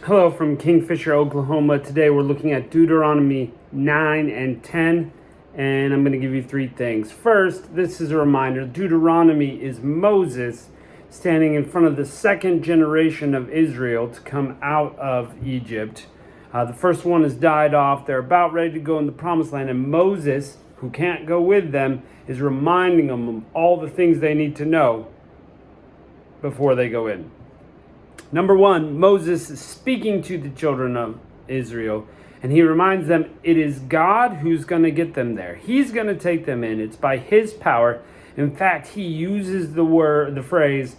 Hello from Kingfisher, Oklahoma. Today we're looking at Deuteronomy 9 and 10, and I'm going to give you three things. First, this is a reminder. Deuteronomy is Moses standing in front of the second generation of Israel to come out of Egypt. The first one has died off. They're about ready to go in the promised land, and Moses, who can't go with them, is reminding them of all the things they need to know before they go in. Number one, Moses is speaking to the children of Israel, and he reminds them it is God who's going to get them there. He's going to take them in. It's by his power. In fact, he uses the phrase,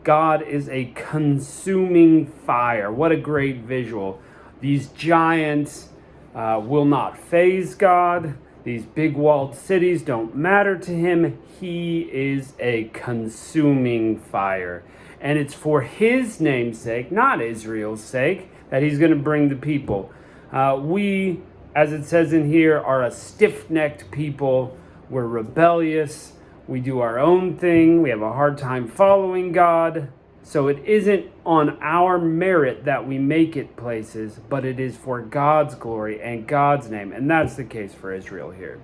God is a consuming fire. What a great visual. These giants will not faze God. These big walled cities don't matter to him. He is a consuming fire. And it's for his name's sake, not Israel's sake, that he's going to bring the people. We, as it says in here, are a stiff-necked people. We're rebellious. We do our own thing. We have a hard time following God. So it isn't on our merit that we make it places, but it is for God's glory and God's name. And that's the case for Israel here.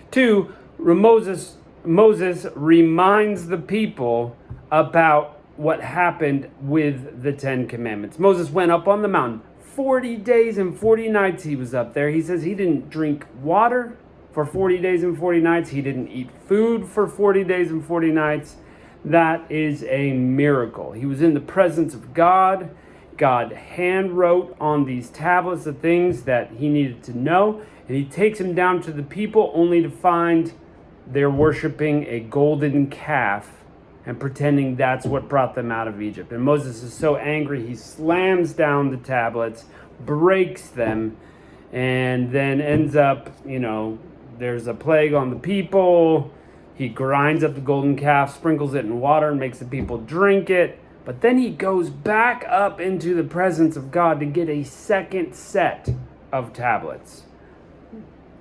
Two, Moses reminds the people about what happened with the Ten Commandments. Moses went up on the mountain. 40 days and 40 nights he was up there. He says he didn't drink water for 40 days and 40 nights. He didn't eat food for 40 days and 40 nights. That is a miracle. He was in the presence of God. God hand wrote on these tablets the things that he needed to know. And he takes him down to the people only to find they're worshiping a golden calf and pretending that's what brought them out of Egypt. And Moses is so angry, he slams down the tablets, breaks them, and then ends up, there's a plague on the people. He grinds up the golden calf, sprinkles it in water, and makes the people drink it. But then he goes back up into the presence of God to get a second set of tablets.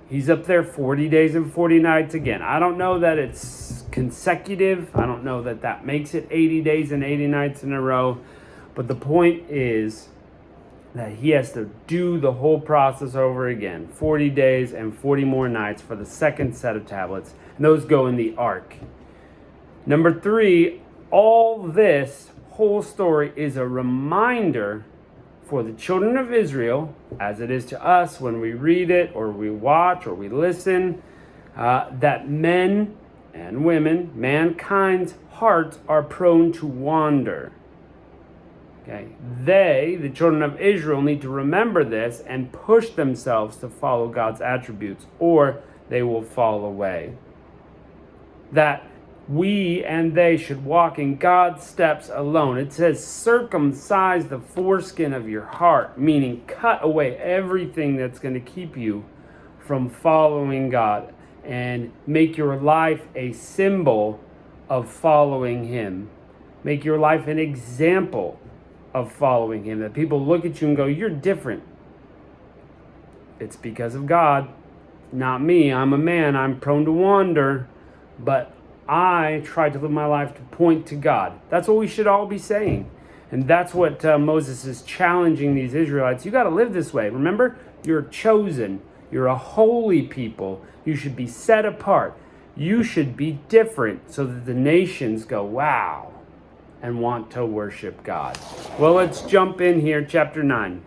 He's up there 40 days and 40 nights again. I don't know that it's consecutive. I don't know that that makes it 80 days and 80 nights in a row. But the point is that he has to do the whole process over again. 40 days and 40 more nights for the second set of tablets. And those go in the ark. Number three, all this whole story is a reminder for the children of Israel, as it is to us when we read it or we watch or we listen, that men and women, mankind's hearts are prone to wander. Okay, the children of Israel, need to remember this and push themselves to follow God's attributes, or they will fall away. That we and they should walk in God's steps alone. It says circumcise the foreskin of your heart, meaning cut away everything that's going to keep you from following God, and make your life a symbol of following him. Make your life an example of following him, that people look at you and go, you're different. It's because of God, not me. I'm a man. I'm prone to wander, but I try to live my life to point to God. That's what we should all be saying. And that's what Moses is challenging these Israelites. You got to live this way. Remember, you're chosen. You're a holy people. You should be set apart. You should be different so that the nations go, wow, and want to worship God. Well, let's jump in here, chapter 9.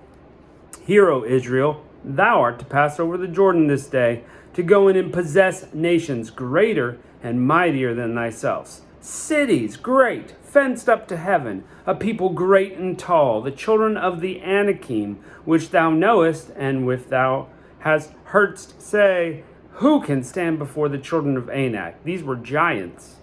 Hear, O Israel, thou art to pass over the Jordan this day, to go in and possess nations greater and mightier than thyself. Cities great, fenced up to heaven, a people great and tall, the children of the Anakim, which thou knowest, and which thou hast heardst say, who can stand before the children of Anak? These were giants.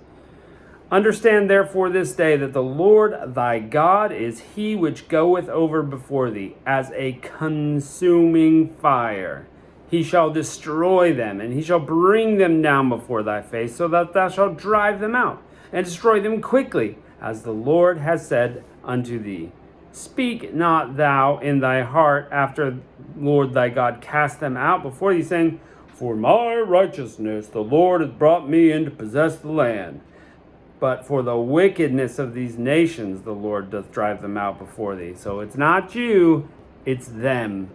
Understand therefore this day that the Lord thy God is he which goeth over before thee as a consuming fire. He shall destroy them, and he shall bring them down before thy face, so that thou shalt drive them out, and destroy them quickly, as the Lord has said unto thee. Speak not thou in thy heart after Lord thy God cast them out before thee, saying, for my righteousness the Lord hath brought me in to possess the land. But for the wickedness of these nations the Lord doth drive them out before thee. So it's not you, It's them.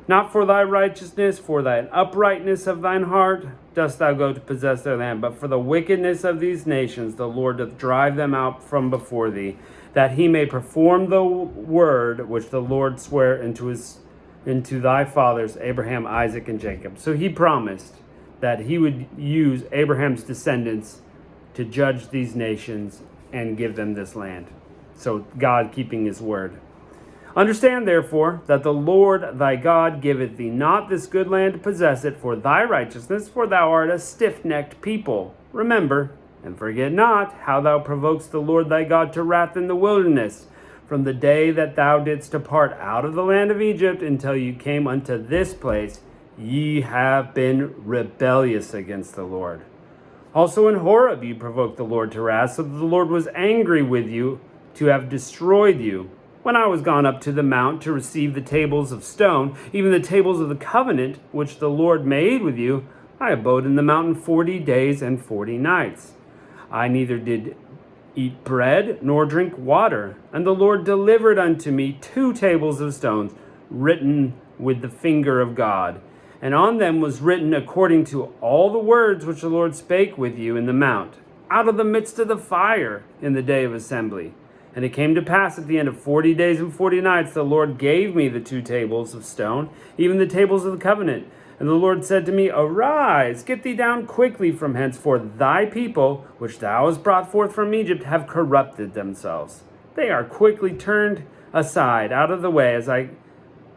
Not for thy righteousness, for thine uprightness of thine heart, dost thou go to possess their land, but for the wickedness of these nations the Lord doth drive them out from before thee, that he may perform the word which the Lord sware into thy fathers, Abraham, Isaac, and Jacob. So he promised that he would use Abraham's descendants to judge these nations and give them this land. So God keeping his word. Understand, therefore, that the Lord thy God giveth thee not this good land to possess it for thy righteousness, for thou art a stiff-necked people. Remember, and forget not, how thou provokest the Lord thy God to wrath in the wilderness, from the day that thou didst depart out of the land of Egypt until you came unto this place. Ye have been rebellious against the Lord. Also in Horeb you provoked the Lord to wrath, so that the Lord was angry with you to have destroyed you. When I was gone up to the mount to receive the tables of stone, even the tables of the covenant which the Lord made with you, I abode in the mountain 40 days and 40 nights. I neither did eat bread nor drink water, and the Lord delivered unto me 2 tables of stones, written with the finger of God. And on them was written according to all the words which the Lord spake with you in the mount, out of the midst of the fire in the day of assembly. And it came to pass at the end of 40 days and 40 nights, the Lord gave me the 2 tables of stone, even the tables of the covenant. And the Lord said to me, Arise, get thee down quickly from hence, for thy people, which thou hast brought forth from Egypt, have corrupted themselves. They are quickly turned aside out of the way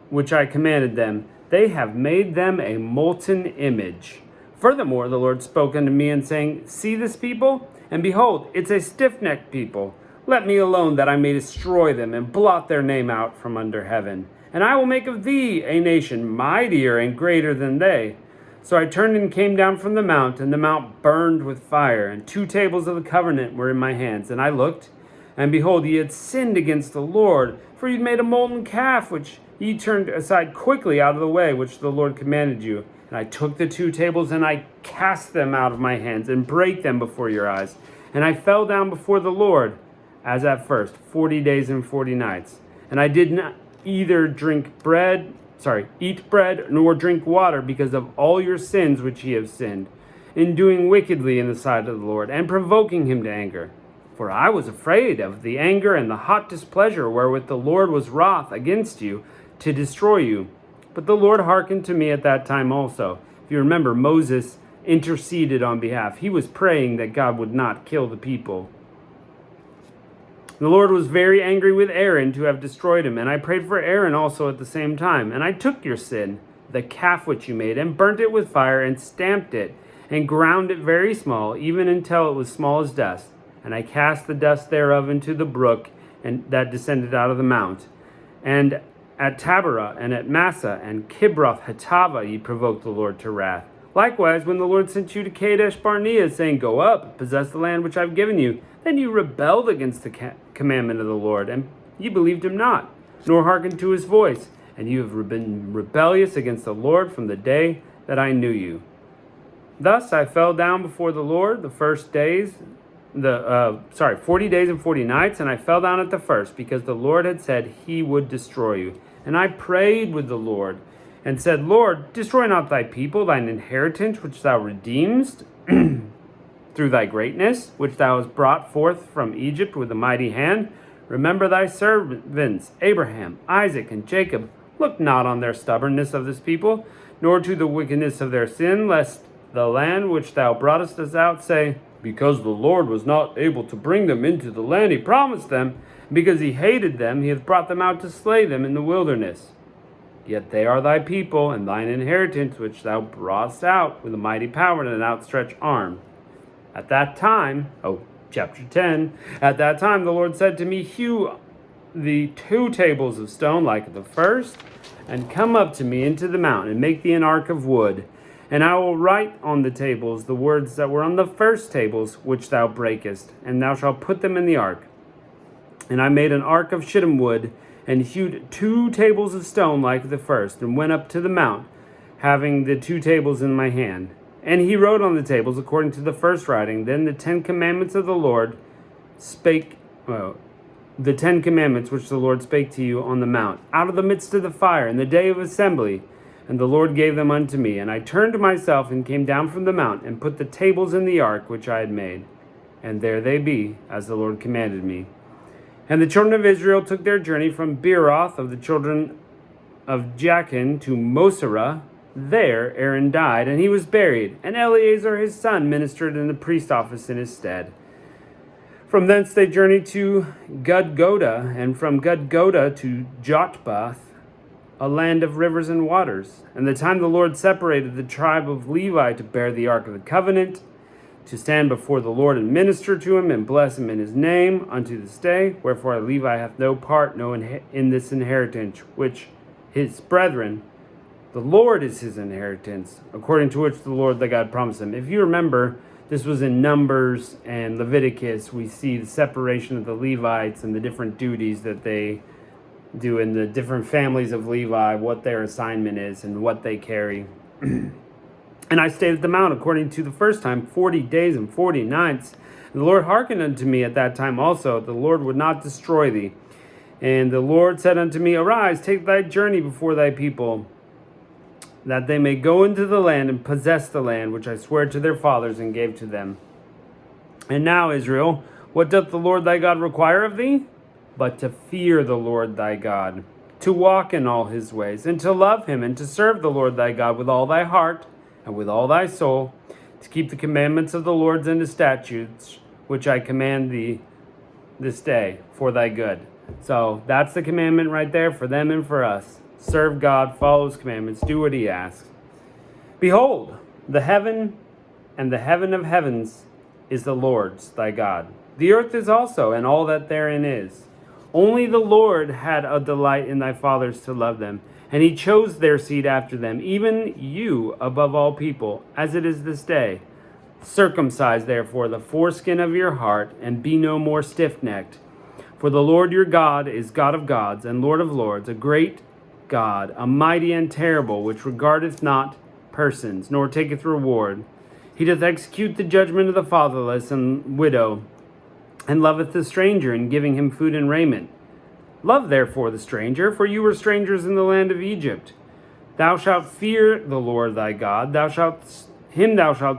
which I commanded them. They have made them a molten image. Furthermore, the Lord spoke unto me, and saying, See this people? And behold, it's a stiff-necked people. Let me alone, that I may destroy them, and blot their name out from under heaven. And I will make of thee a nation mightier and greater than they. So I turned and came down from the mount, and the mount burned with fire, and 2 tables of the covenant were in my hands. And I looked, and behold, ye had sinned against the Lord, for ye had made a molten calf, which ye turned aside quickly out of the way which the Lord commanded you. And I took the 2 tables, and I cast them out of my hands, and brake them before your eyes. And I fell down before the Lord, as at first, 40 days and 40 nights. And I did not either eat bread nor drink water, because of all your sins which ye have sinned, in doing wickedly in the sight of the Lord, and provoking him to anger. For I was afraid of the anger and the hot displeasure wherewith the Lord was wroth against you, to destroy you. But the Lord hearkened to me at that time also. If you remember, Moses interceded on behalf. He was praying that God would not kill the people. The Lord was very angry with Aaron to have destroyed him, and I prayed for Aaron also at the same time. And I took your sin, the calf which you made, and burnt it with fire, and stamped it, and ground it very small, even until it was small as dust. And I cast the dust thereof into the brook, and that descended out of the mount. And at Taberah, and at Massa, and Kibroth Hattava, ye provoked the Lord to wrath. Likewise, when the Lord sent you to Kadesh Barnea, saying, Go up, possess the land which I have given you, then you rebelled against the commandment of the Lord, and you believed him not, nor hearkened to his voice. And you have been rebellious against the Lord from the day that I knew you. Thus I fell down before the Lord 40 days and 40 nights, and I fell down at the first, because the Lord had said he would destroy you. And I prayed with the Lord, and said, Lord, destroy not thy people, thine inheritance, which thou redeemest through thy greatness, which thou hast brought forth from Egypt with a mighty hand. Remember thy servants, Abraham, Isaac, and Jacob. Look not on their stubbornness of this people, nor to the wickedness of their sin, lest the land which thou broughtest us out say, Because the Lord was not able to bring them into the land he promised them, and because he hated them, he hath brought them out to slay them in the wilderness. Yet they are thy people, and thine inheritance, which thou broughtest out with a mighty power and an outstretched arm. At that time, chapter 10, at that time the Lord said to me, Hew the 2 tables of stone like the first, and come up to me into the mountain, and make thee an ark of wood. And I will write on the tables the words that were on the first tables which thou breakest, and thou shalt put them in the ark. And I made an ark of shittim wood, and hewed 2 tables of stone like the first, and went up to the mount, having the 2 tables in my hand. And he wrote on the tables according to the first writing. Then the 10 commandments of the Lord the 10 commandments which the Lord spake to you on the mount, out of the midst of the fire, in the day of assembly. And the Lord gave them unto me. And I turned myself and came down from the mount, and put the tables in the ark which I had made. And there they be, as the Lord commanded me. And the children of Israel took their journey from Beeroth of the children of Jachin to Mosera. There Aaron died, and he was buried, and Eleazar his son ministered in the priest office in his stead. From thence they journeyed to Gudgoda, and from Gudgoda to Jotbath, a land of rivers and waters. And the time the Lord separated the tribe of Levi to bear the ark of the covenant, to stand before the Lord and minister to him, and bless him in his name unto this day. Wherefore Levi hath no part in this inheritance, which his brethren, the Lord is his inheritance, according to which the Lord thy God promised him. If you remember, this was in Numbers and Leviticus. We see the separation of the Levites and the different duties that they do in the different families of Levi, what their assignment is and what they carry. And I stayed at the mount according to the first time 40 days and 40 nights. And the Lord hearkened unto me at that time also. The Lord would not destroy thee. And the Lord said unto me, Arise, take thy journey before thy people, that they may go into the land and possess the land which I sware to their fathers and gave to them. And now, Israel, what doth the Lord thy God require of thee? But to fear the Lord thy God, to walk in all his ways, and to love him, and to serve the Lord thy God with all thy heart and with all thy soul, to keep the commandments of the Lord and his statutes, which I command thee this day for thy good. So that's the commandment right there for them and for us. Serve God, follow his commandments, do what he asks. Behold, the heaven and the heaven of heavens is the Lord's, thy God. The earth is also, and all that therein is. Only the Lord had a delight in thy fathers to love them, and he chose their seed after them, even you above all people, as it is this day. Circumcise therefore the foreskin of your heart, and be no more stiff-necked. For the Lord your God is God of gods, and Lord of lords, a great God, a mighty and terrible, which regardeth not persons, nor taketh reward. He doth execute the judgment of the fatherless and widow, and loveth the stranger, in giving him food and raiment. Love therefore the stranger, for you were strangers in the land of Egypt. Thou shalt fear the Lord thy God, thou shalt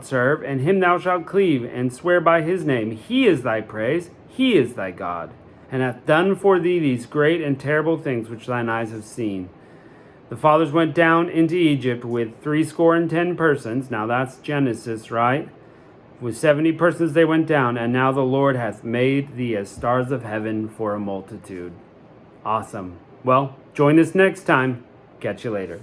serve, and him thou shalt cleave, and swear by his name. He is thy praise, he is thy God, and hath done for thee these great and terrible things which thine eyes have seen. The fathers went down into Egypt with 70 persons. Now that's Genesis, right? With 70 persons they went down, and now the Lord hath made thee as stars of heaven for a multitude. Awesome. Well, join us next time. Catch you later.